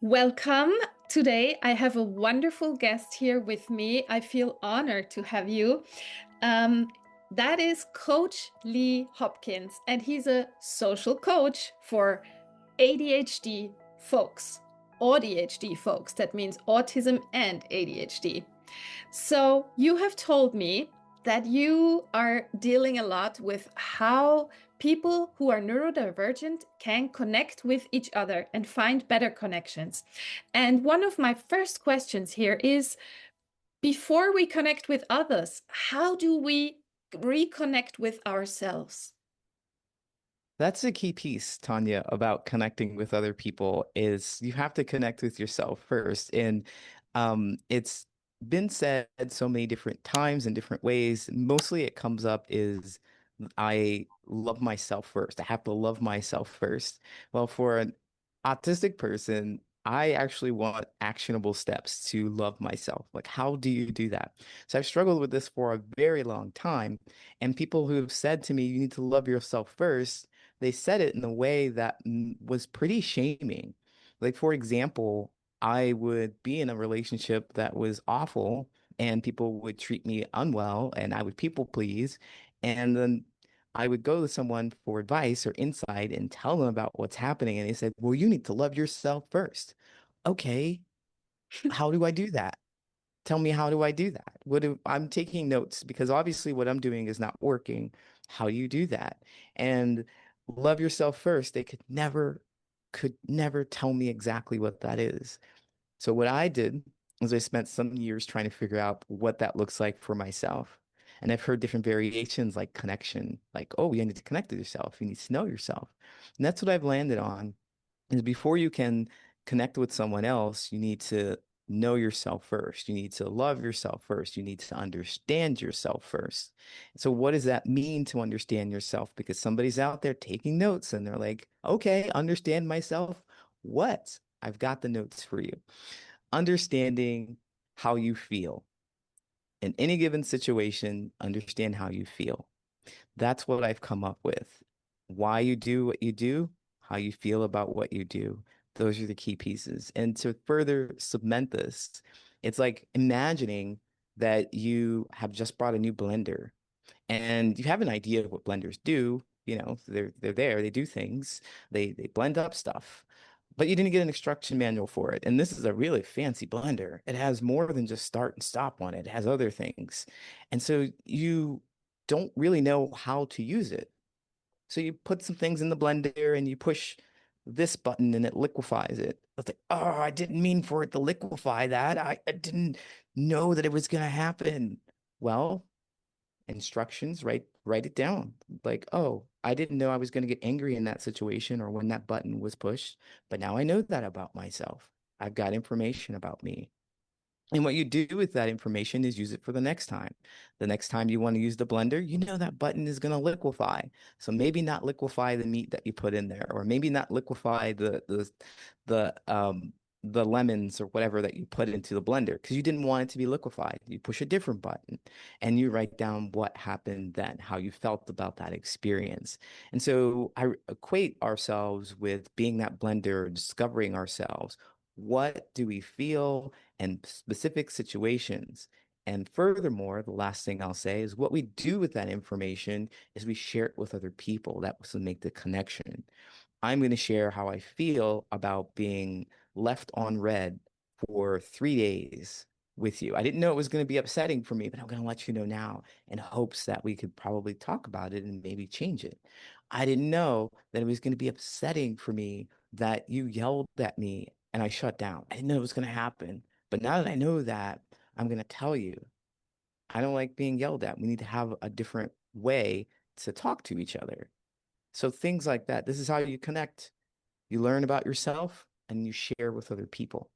Welcome. Today, I have a wonderful guest here with me. I feel honored to have you. Um, that is Coach Lee Hopkins, and he's a social coach for ADHD folks, AuDHD folks. That means autism and ADHD. So, you have told me that you are dealing a lot with how people who are neurodivergent can connect with each other and find better connections. And one of my first questions here is before we connect with others, how do we reconnect with ourselves? That's a key piece, Tanya, about connecting with other people is you have to connect with yourself first. And it's been said so many different times in different ways. Mostly it comes up is I love myself first. I have to love myself first. Well, for an autistic person, I actually want actionable steps to love myself. Like, how do you do that? So I've struggled with this for a very long time. And people who have said to me, you need to love yourself first, they said it in a way that was pretty shaming. Like, for example, I would be in a relationship that was awful and people would treat me unwell and I would people please. And then I would go to someone for advice or insight and tell them about what's happening. And they said, well, you need to love yourself first. Okay, how do I do that? Tell me, how do I do that? I'm taking notes because obviously what I'm doing is not working. How do you do that? And love yourself first. They could never tell me exactly what that is. So what I did was I spent some years trying to figure out what that looks like for myself. And I've heard different variations like connection, like, oh, you need to connect with yourself. You need to know yourself. And that's what I've landed on is before you can connect with someone else, you need to know yourself first. You need to love yourself first. You need to understand yourself first. So what does that mean to understand yourself? Because somebody's out there taking notes and they're like, okay, understand myself. What? I've got the notes for you. Understanding how you feel. In any given situation, understand how you feel. That's what I've come up with. Why you do what you do, how you feel about what you do. Those are the key pieces. And to further cement this, it's like imagining that you have just brought a new blender and you have an idea of what blenders do. You know, they're there, they do things, they blend up stuff. But you didn't get an instruction manual for it. And this is a really fancy blender. It has more than just start and stop on it. It has other things. And so you don't really know how to use it. So you put some things in the blender and you push this button and it liquefies it. It's like, oh, I didn't mean for it to liquefy that. I didn't know that it was going to happen. Well, instructions, write it down. Like, oh, I didn't know I was going to get angry in that situation or when that button was pushed, but now I know that about myself. I've got information about me. And what you do with that information is use it for the next time. The next time you want to use the blender, you know that button is going to liquefy. So maybe not liquefy the meat that you put in there, or maybe not liquefy the lemons or whatever that you put into the blender because you didn't want it to be liquefied. You push a different button and you write down what happened then, how you felt about that experience. And so I equate ourselves with being that blender, discovering ourselves. What do we feel in specific situations? And furthermore, the last thing I'll say is what we do with that information is we share it with other people. That will make the connection. I'm going to share how I feel about being left on red for 3 days with you. I didn't know it was going to be upsetting for me, but I'm going to let you know now in hopes that we could probably talk about it and maybe change it. I didn't know that it was going to be upsetting for me that you yelled at me and I shut down. I didn't know it was going to happen. But now that I know that, I'm going to tell you, I don't like being yelled at. We need to have a different way to talk to each other. So things like that. This is how you connect. You learn about yourself and you share with other people.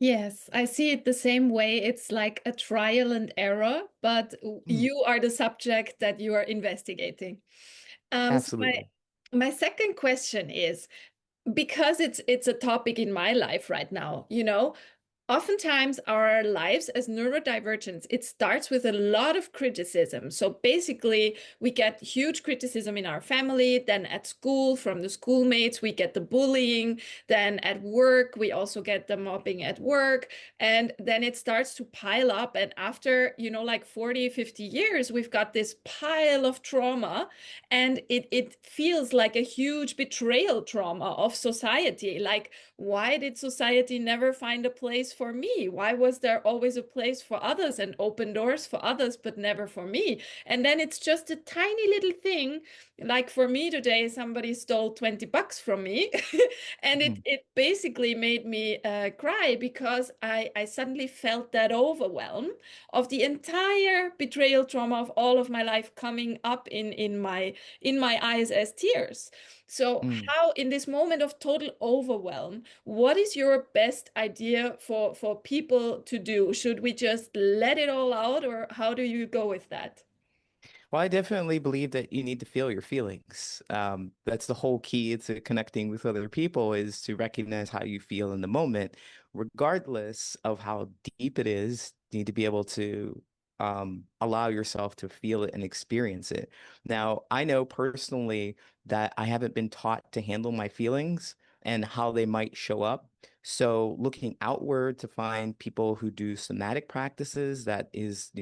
Yes, I see it the same way. It's like a trial and error, but Mm, you are the subject that you are investigating. So absolutely. my second question is, because it's a topic in my life right now, you know, Oftentimes, our lives as neurodivergents, it starts with a lot of criticism. So basically, we get huge criticism in our family, then at school from the schoolmates, we get the bullying, then at work, we also get the mobbing at work, and then it starts to pile up. And after, like 40, 50 years, we've got this pile of trauma, and it feels like a huge betrayal trauma of society. Like, why did society never find a place for me? Why was there always a place for others and open doors for others, but never for me? And then it's just a tiny little thing. Like for me today, somebody stole $20 from me. And it, Mhm. it basically made me cry because I suddenly felt that overwhelm of the entire betrayal trauma of all of my life coming up in my eyes as tears. So, Mm. how in this moment of total overwhelm, what is your best idea for people to do? Should we just let it all out, or how do you go with that? Well, I definitely believe that you need to feel your feelings. That's the whole key to connecting with other people is to recognize how you feel in the moment, regardless of how deep it is. You need to be able to allow yourself to feel it and experience it. Now, I know personally that I haven't been taught to handle my feelings and how they might show up. So looking outward to find people who do somatic practices that is,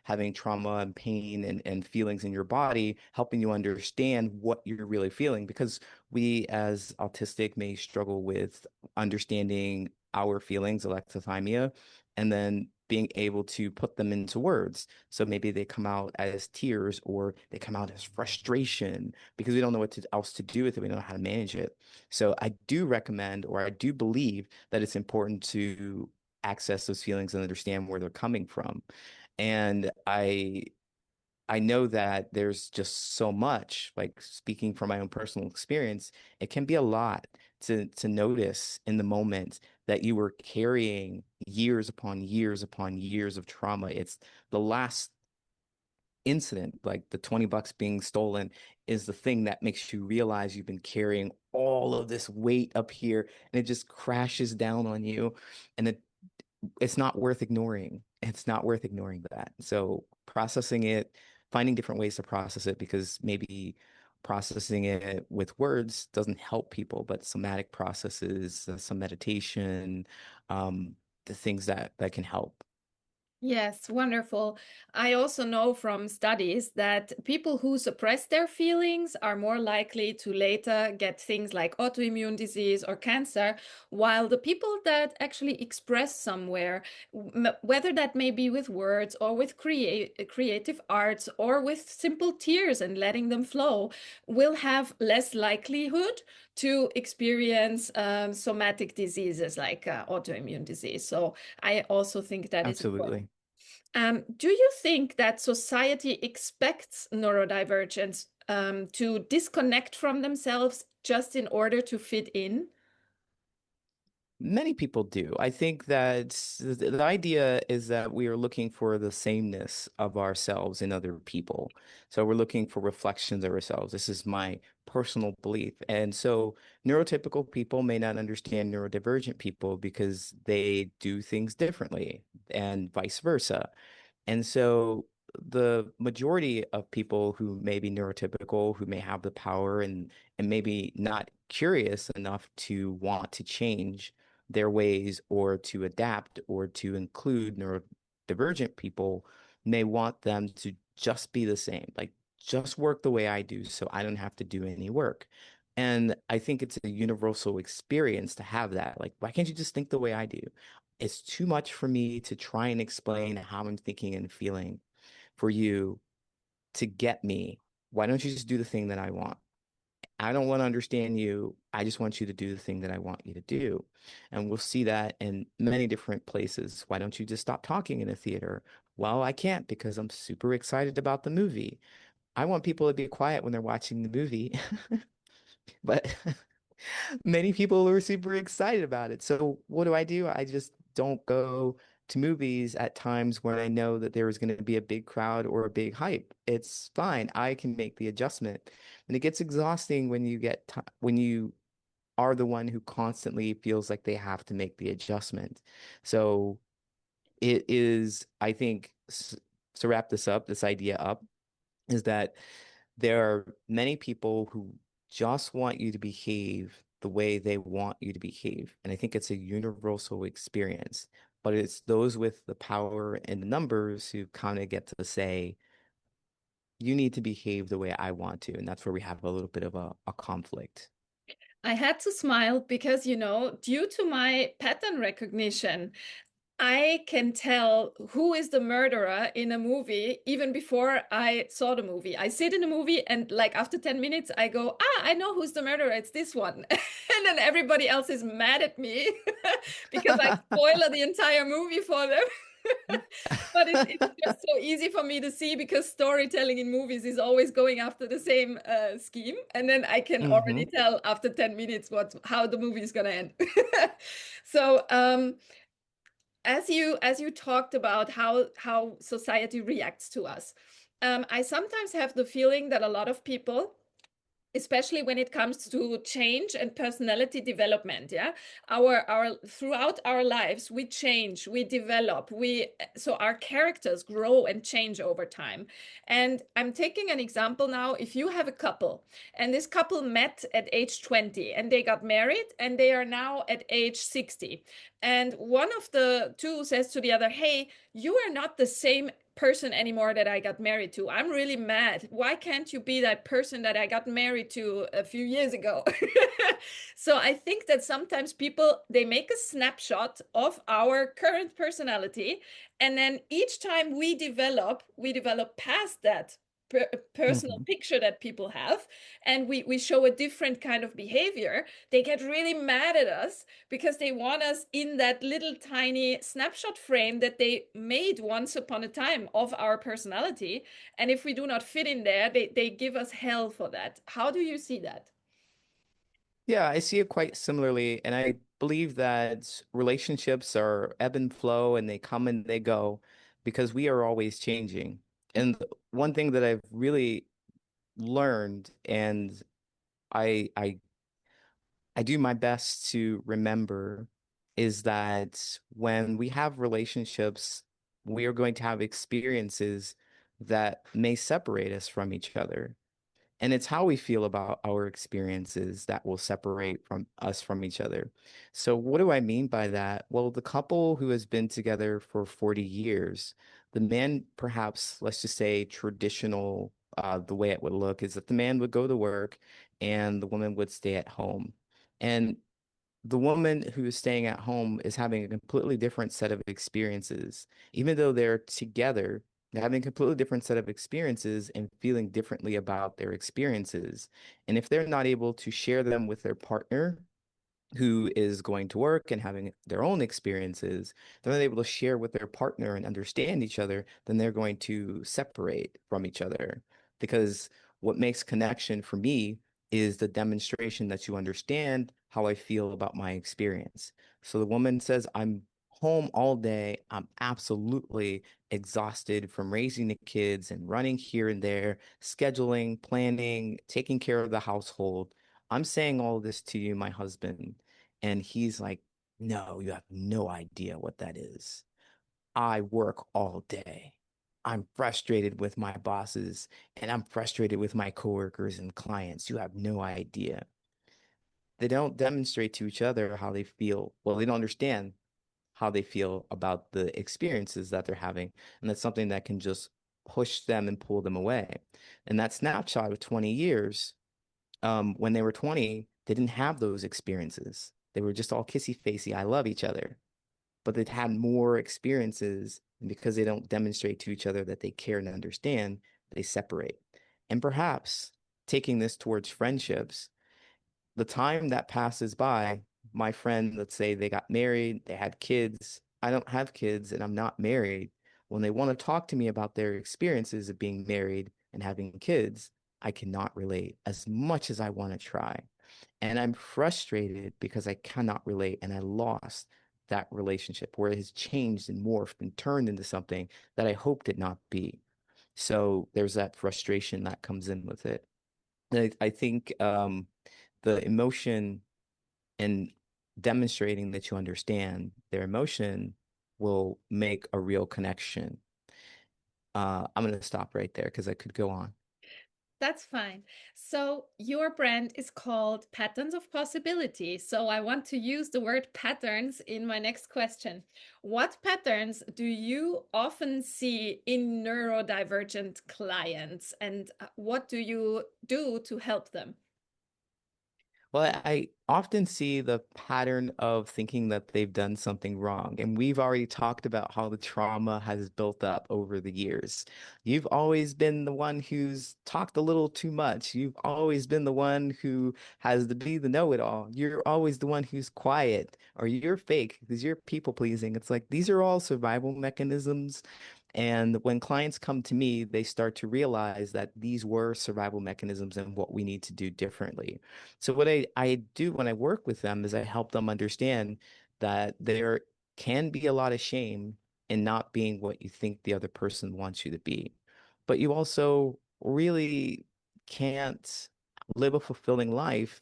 having trauma and pain and feelings in your body, helping you understand what you're really feeling. Because we as autistic may struggle with understanding our feelings, alexithymia, and then being able to put them into words. So maybe they come out as tears or they come out as frustration because we don't know else to do with it. We don't know how to manage it. So I do recommend, or I do believe that it's important to access those feelings and understand where they're coming from. And I know that there's just so much, like speaking from my own personal experience, it can be a lot to notice in the moment that you were carrying years upon years upon years of trauma. It's the last incident, like the $20 being stolen, is the thing that makes you realize you've been carrying all of this weight up here and it just crashes down on you. And it's not worth ignoring. It's not worth ignoring that. So processing it, finding different ways to process it, because maybe processing it with words doesn't help people, but somatic processes, some meditation, the things that can help. Yes, wonderful. I also know from studies that people who suppress their feelings are more likely to later get things like autoimmune disease or cancer, while the people that actually express somewhere, whether that may be with words or with creative arts or with simple tears and letting them flow, will have less likelihood to experience somatic diseases like autoimmune disease. So I also think that is important. Absolutely. Do you think that society expects neurodivergence to disconnect from themselves just in order to fit in? Many people do. I think that the idea is that we are looking for the sameness of ourselves in other people. So we're looking for reflections of ourselves. This is my personal belief. And so neurotypical people may not understand neurodivergent people because they do things differently and vice versa. And so the majority of people who may be neurotypical, who may have the power and maybe not curious enough to want to change their ways or to adapt or to include neurodivergent people, may want them to just be the same, like just work the way I do so I don't have to do any work. And I think it's a universal experience to have that. Like, why can't you just think the way I do? It's too much for me to try and explain how I'm thinking and feeling for you to get me. Why don't you just do the thing that I want? I don't want to understand you. I just want you to do the thing that I want you to do. And we'll see that in many different places. Why don't you just stop talking in a theater? Well, I can't because I'm super excited about the movie. I want people to be quiet when they're watching the movie, but many people are super excited about it. So what do? I just don't go to movies at times when I know that there is going to be a big crowd or a big hype. It's fine. I can make the adjustment. And it gets exhausting when you are the one who constantly feels like they have to make the adjustment. So it is, I think, to wrap this up, this idea up, is that there are many people who just want you to behave the way they want you to behave. And I think it's a universal experience, but it's those with the power and the numbers who kind of get to say, you need to behave the way I want to. And that's where we have a little bit of a conflict. I had to smile because, due to my pattern recognition, I can tell who is the murderer in a movie even before I saw the movie. I sit in the movie and like after 10 minutes I go, I know who's the murderer. It's this one. And then everybody else is mad at me because I spoiled the entire movie for them. But it's just so easy for me to see because storytelling in movies is always going after the same scheme. And then I can Hmm. already tell after 10 minutes how the movie is going to end. So, as you talked about how society reacts to us, I sometimes have the feeling that a lot of people, especially when it comes to change and personality development, yeah, our throughout our lives we change, we develop, so our characters grow and change over time. And I'm taking an example now. If you have a couple and this couple met at age 20 and they got married and they are now at age 60, and one of the two says to the other, hey, you are not the same person anymore that I got married to. I'm really mad. Why can't you be that person that I got married to a few years ago? So I think that sometimes people they make a snapshot of our current personality, and then each time we develop past that personal Hmm. picture that people have, and we show a different kind of behavior. They get really mad at us because they want us in that little tiny snapshot frame that they made once upon a time of our personality. And if we do not fit in there, they give us hell for that. How do you see that? Yeah, I see it quite similarly. And I believe that relationships are ebb and flow and they come and they go because we are always changing. And one thing that I've really learned, and I I I do my best to remember, is that when we have relationships, we are going to have experiences that may separate us from each other. And it's how we feel about our experiences that will separate from us from each other. So what do I mean by that? Well, the couple who has been together for 40 years, the man, perhaps, let's just say traditional, the way it would look is that the man would go to work and the woman would stay at home. And the woman who is staying at home is having a completely different set of experiences. Even though they're together, they're having a completely different set of experiences and feeling differently about their experiences. And if they're not able to share them with their partner, who is going to work and having their own experiences, they're not able to share with their partner and understand each other, then they're going to separate from each other. Because what makes connection for me is the demonstration that you understand how I feel about my experience. So the woman says, I'm home all day. I'm absolutely exhausted from raising the kids and running here and there, scheduling, planning, taking care of the household. I'm saying all this to you, my husband. And he's like, no, you have no idea what that is. I work all day. I'm frustrated with my bosses and I'm frustrated with my coworkers and clients. You have no idea. They don't demonstrate to each other how they feel. Well, they don't understand how they feel about the experiences that they're having. And that's something that can just push them and pull them away. And that snapshot of 20 years, when they were 20, they didn't have those experiences. They were just all kissy facey. I love each other. But they've had more experiences. And because they don't demonstrate to each other that they care and understand, they separate. And perhaps taking this towards friendships, the time that passes by, my friend, let's say they got married, they had kids. I don't have kids and I'm not married. When they want to talk to me about their experiences of being married and having kids, I cannot relate as much as I want to try. And I'm frustrated because I cannot relate and I lost that relationship where it has changed and morphed and turned into something that I hoped it not be. So there's that frustration that comes in with it. I think the emotion and demonstrating that you understand their emotion will make a real connection. I'm going to stop right there because I could go on. That's fine. So your brand is called Patterns of Possibility. So I want to use the word patterns in my next question. What patterns do you often see in neurodivergent clients, and what do you do to help them? Well, I often see the pattern of thinking that they've done something wrong. And we've already talked about how the trauma has built up over the years. You've always been the one who's talked a little too much. You've always been the one who has to be the know-it-all. You're always the one who's quiet, or you're fake because you're people pleasing. It's like these are all survival mechanisms. And when clients come to me, they start to realize that these were survival mechanisms and what we need to do differently. So what I do when I work with them is I help them understand that there can be a lot of shame in not being what you think the other person wants you to be. But you also really can't live a fulfilling life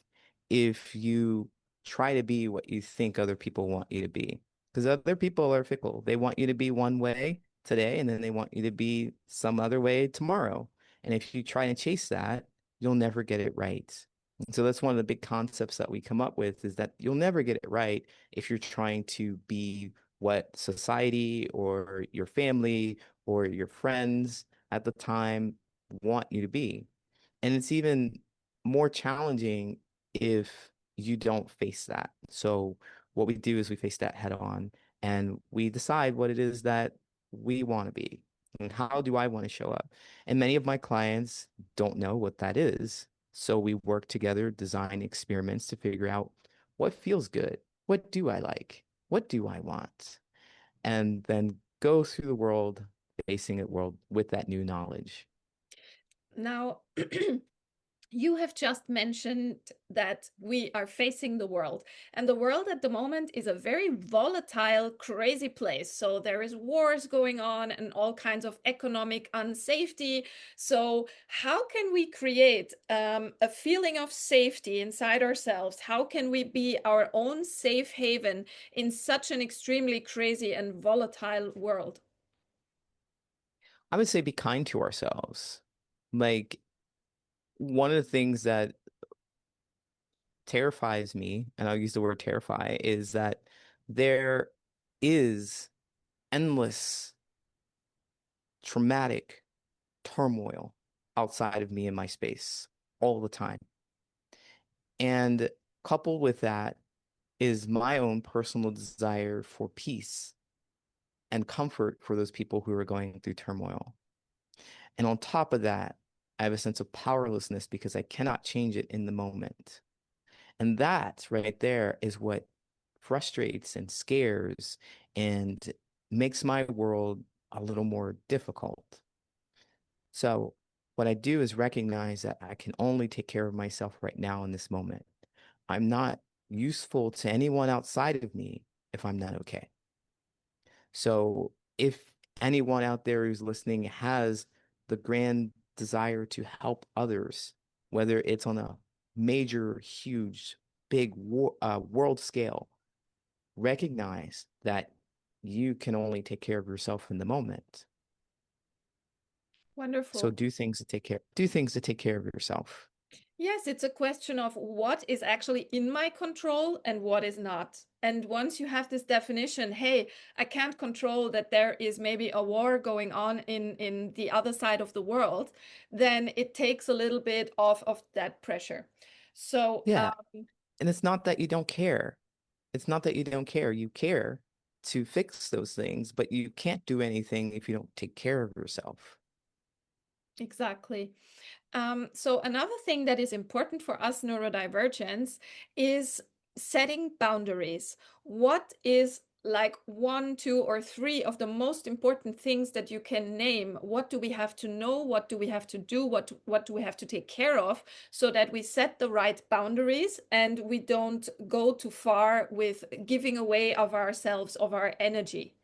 if you try to be what you think other people want you to be. Because other people are fickle. They want you to be one way today, and then they want you to be some other way tomorrow. And if you try to chase that, you'll never get it right. And so that's one of the big concepts that we come up with is that you'll never get it right if you're trying to be what society or your family or your friends at the time want you to be. And it's even more challenging if you don't face that. So what we do is we face that head on and we decide what it is that we want to be and how do I want to show up. And many of my clients don't know what that is. So we work together, design experiments to figure out what feels good. What do I like? What do I want? And then go through the world, facing it world with that new knowledge. Now, you have just mentioned that we are facing the world, and the world at the moment is a very volatile, crazy place. So there is wars going on and all kinds of economic unsafety. So how can we create a feeling of safety inside ourselves? How can we be our own safe haven in such an extremely crazy and volatile world? I would say be kind to ourselves. Like one of the things that terrifies me, and I'll use the word terrify, is that there is endless traumatic turmoil outside of me in my space all the time. And coupled with that is my own personal desire for peace and comfort for those people who are going through turmoil. And on top of that, I have a sense of powerlessness because I cannot change it in the moment. And that right there is what frustrates and scares and makes my world a little more difficult. So, what I do is recognize that I can only take care of myself right now in this moment. I'm not useful to anyone outside of me if I'm not okay. So, if anyone out there who's listening has the grand desire to help others, whether it's on a major, huge, big world scale, recognize that you can only take care of yourself in the moment. So Wonderful. do things to take care of yourself. Yes, it's a question of what is actually in my control and what is not. And once you have this definition, hey, I can't control that there is maybe a war going on in the other side of the world, then it takes a little bit of that pressure. So, Yeah. And it's not that you don't care. It's not that you don't care. You care to fix those things, but you can't do anything if you don't take care of yourself. exactly. So another thing that is important for us neurodivergents is setting boundaries. What is like one, two, or three of the most important things that you can name? What do we have to know? What do we have to do? What do we have to take care of so that we set the right boundaries and we don't go too far with giving away of ourselves, of our energy?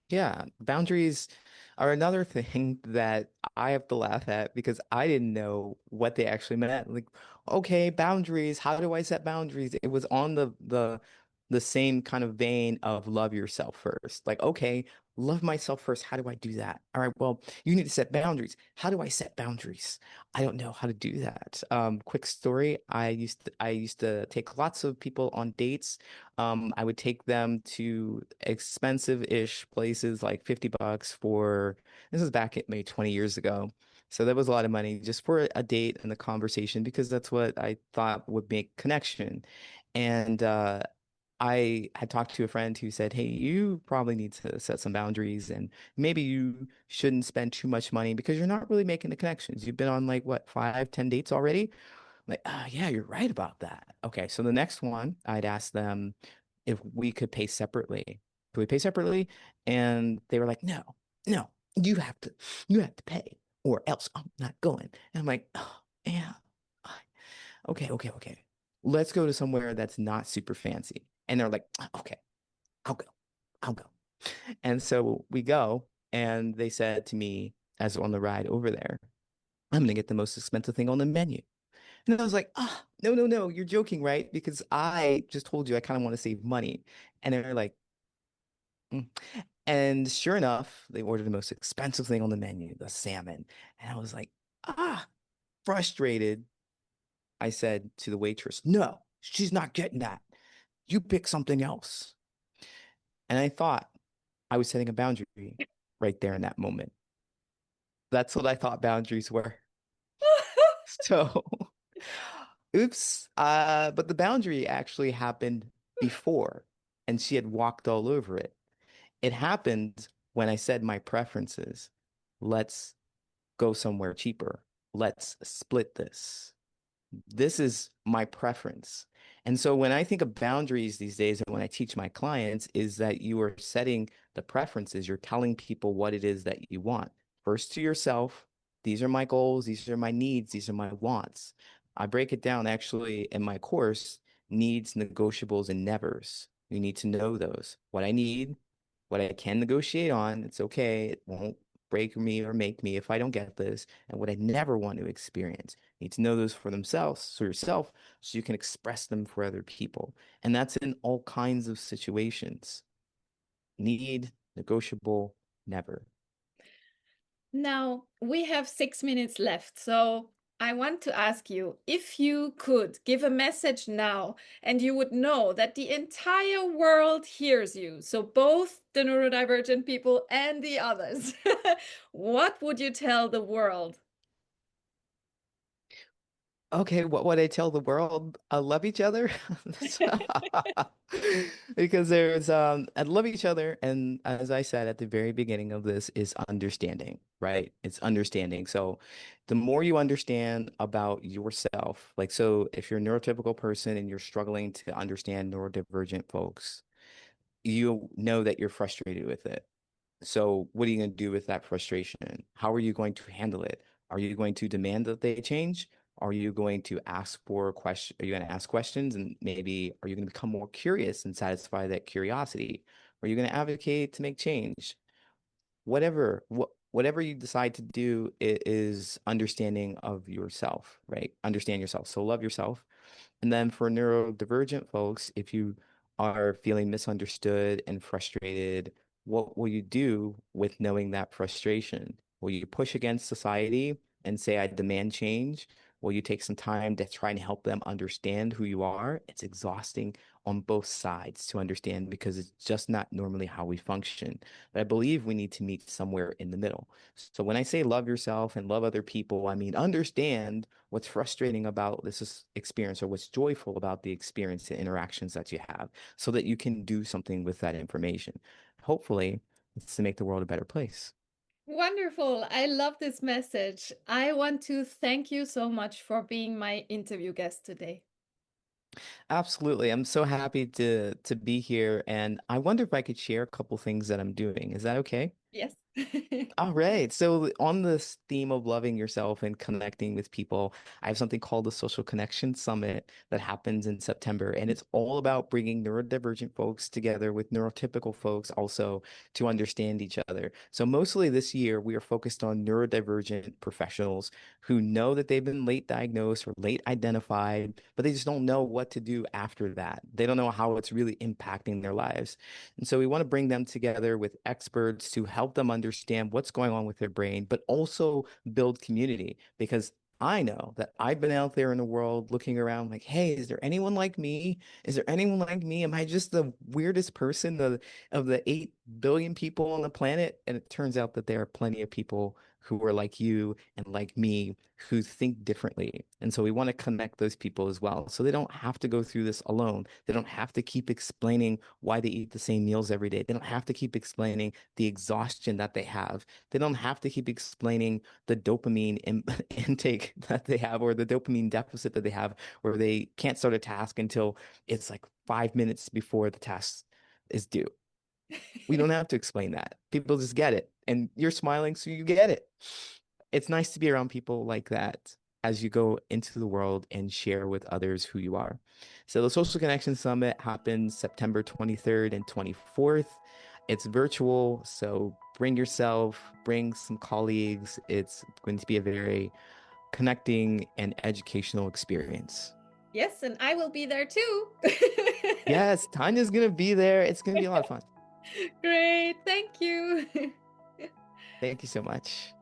Yeah, boundaries. Or another thing that I have to laugh at because I didn't know what they actually meant. Like, okay, boundaries. How do I set boundaries? It was on the same kind of vein of love yourself first. Like, okay, love myself first. How do I do that? All right, well, you need to set boundaries. How do I set boundaries? I don't know how to do that. Quick story. I used to take lots of people on dates. I would take them to expensive-ish places like $50 for this was back at maybe 20 years ago. So that was a lot of money just for a date and the conversation because that's what I thought would make connection. And I had talked to a friend who said, "Hey, you probably need to set some boundaries and maybe you shouldn't spend too much money because you're not really making the connections. You've been on like what, 5, 10 dates already?" Like, yeah, you're right about that. Okay, so the next one, I'd ask them if we could pay separately. Could we pay separately? And they were like, no, no, you have to pay, or else I'm not going. And I'm like, oh, yeah, okay, okay, okay. Let's go to somewhere that's not super fancy. And they're like, okay, I'll go, I'll go. And so we go, and they said to me as on the ride over there, I'm gonna get the most expensive thing on the menu. And I was like, no, no, no, you're joking, right? Because I just told you I kind of want to save money. And they're like, "Mm." And sure enough, they ordered the most expensive thing on the menu, the salmon. And I was like, frustrated. I said to the waitress, no, she's not getting that. You pick something else. And I thought I was setting a boundary right there in that moment. That's what I thought boundaries were. So, oops. But the boundary actually happened before, and she had walked all over it. It happened when I said my preferences. Let's go somewhere cheaper. Let's split this. This is my preference. And so when I think of boundaries these days, and when I teach my clients, is that you are setting the preferences. You're telling people what it is that you want. First to yourself, these are my goals, these are my needs, these are my wants. I break it down actually in my course, needs, negotiables, and nevers. You need to know those. What I need, what I can negotiate on, it's okay. It won't break me or make me if I don't get this, and what I never want to experience. You need to know those for themselves, so yourself, so you can express them for other people. And that's in all kinds of situations. Need, negotiable, never. Now, we have 6 minutes left, so I want to ask you if you could give a message now and you would know that the entire world hears you, so both the neurodivergent people and the others, what would you tell the world? Okay, what would I tell the world? Love each other. Because there's I love each other, and as I said at the very beginning of this is understanding, right? It's understanding. So the more you understand about yourself, like so if you're a neurotypical person and you're struggling to understand neurodivergent folks, you know that you're frustrated with it. So what are you going to do with that frustration? How are you going to handle it? Are you going to demand that they change? Are you going to ask for question? Are you going to ask questions and maybe are you going to become more curious and satisfy that curiosity? Are you going to advocate to make change? Whatever you decide to do is understanding of yourself, right? Understand yourself. So love yourself. And then for neurodivergent folks, if you are feeling misunderstood and frustrated, what will you do with knowing that frustration? Will you push against society and say, I demand change? Will you take some time to try and help them understand who you are? It's exhausting on both sides to understand because it's just not normally how we function. But I believe we need to meet somewhere in the middle. So when I say love yourself and love other people, I mean understand what's frustrating about experience or what's joyful about the experience and interactions that you have so that you can do something with that information. Hopefully, it's to make the world a better place. Wonderful. I love this message. I want to thank you so much for being my interview guest today. Absolutely. I'm so happy to be here and I wonder if I could share a couple things that I'm doing. Is that okay? Yes. All right. So on this theme of loving yourself and connecting with people, I have something called the Social Connection Summit that happens in September, and it's all about bringing neurodivergent folks together with neurotypical folks also to understand each other. So mostly this year, we are focused on neurodivergent professionals who know that they've been late diagnosed or late identified, but they just don't know what to do after that. They don't know how it's really impacting their lives. And so we want to bring them together with experts to help them understand what's going on with their brain, but also build community because I know that I've been out there in the world looking around like, hey, is there anyone like me? Is there anyone like me? Am I just the weirdest person of the 8 billion people on the planet? And it turns out that there are plenty of people who are like you and like me who think differently. And so we want to connect those people as well. So they don't have to go through this alone. They don't have to keep explaining why they eat the same meals every day. They don't have to keep explaining the exhaustion that they have. They don't have to keep explaining the dopamine intake that they have or the dopamine deficit that they have, where they can't start a task until it's like 5 minutes before the task is due. We don't have to explain that. People just get it. And you're smiling, so you get it. It's nice to be around people like that as you go into the world and share with others who you are. So the Social Connection Summit happens September 23rd and 24th. It's virtual, so bring yourself, bring some colleagues. It's going to be a very connecting and educational experience. Yes, and I will be there too. Yes, Tanya's going to be there. It's going to be a lot of fun. Great. Thank you. Thank you so much.